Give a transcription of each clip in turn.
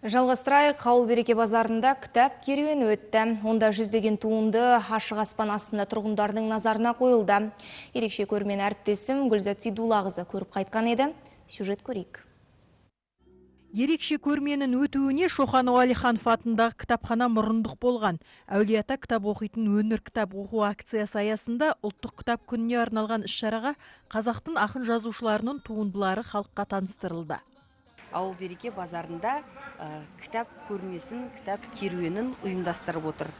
Жалғастырайық, Ауыл Береке базарында кітап керуені өтті. Онда жүздеген туынды ашық аспан астында тұрғындардың назарына қойылды. Ерекше көрмені әріптесім Гүлзат Сейдуллақызы көріп қайтқан еді. Сюжет көрейік. Ерекше көрменің өтуіне Шоқан Уәлиханов атындағы кітапхана мұрындық болған. Әулиеата кітап оқитын өнер кітап оқу акциясы аясында ұлттық кітап күніне арналған іс-шараға қазақтың ақын жазушыларының туындылары халыққа таныстырылды. Ауыл Береке базарында кітап көрмесін, кітап керуенін ұйымдастырып отыр.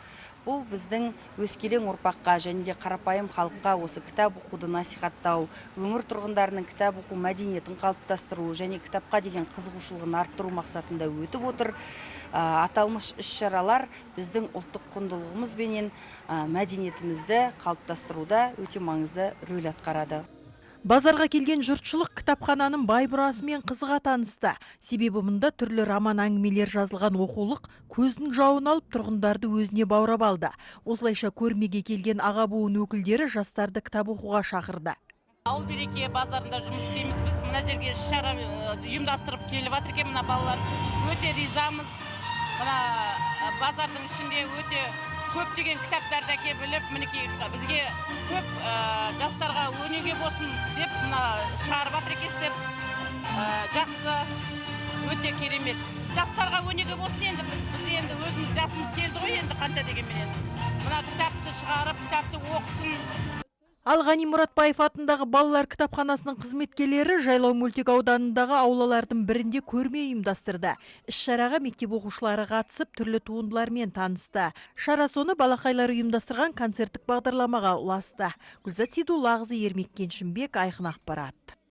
Бұл біздің өскелең ұрпаққа және де қарапайым халыққа осы кітап оқуды насихаттау, өңір тұрғындарының кітап оқу мәдениетін қалыптастыру және кітапқа деген қызығушылығын арттыру мақсатында өтіп отыр. Аталмыш іс-шаралар біздің ұлттық құндылығымыз бенен мәдениетімізді қалыптастыруда өте маңызды рөл атқарады. Базарға келген жұртшылық кітапхананың бай бұрасымен қызыға танысты. Себебі мұнда түрлі роман әңгімелер жазылған оқулық көздің жауын алып тұрғындарды өзіне баурап алды. Осылайша көрмеге келген аға буын өкілдері жастарды кітап оқуға шақырды. Ауыл Береке базарында жұмыс істейміз. Біз мына жерге іс-шара ұйымдастырып келіп жатыр екен мына балалар. Өте ризамыз. Мына базардың ішінде өте көптеген кітаптарды әкеліп біліп, мінекей бізге көп жастарға өнеге болсын деп мына шығарып жатыр екенсіздер. Жақсы, өте керемет. Жастарға өнеге болсын енді біз енді өзіміз жасымыз келді ғой енді қанша дегенмен. Мына кітапты шығарып, кітапты оқысын. Ал Ғани Мұратбаев атындағы балалар кітапханасының қызметкерлері Жайлау мөлтек ауданындағы аулалардың бірінде көрме ұйымдастырды. Іс-шараға мектеп оқушылары қатысып, түрлі туындылармен танысты. Шара соңы балақайлар ұйымдастырған концерттік бағдарламаға ұласты. Гүлзат Сейдуллақызы, Ермек Кеншімбек, Айқын ақпарат.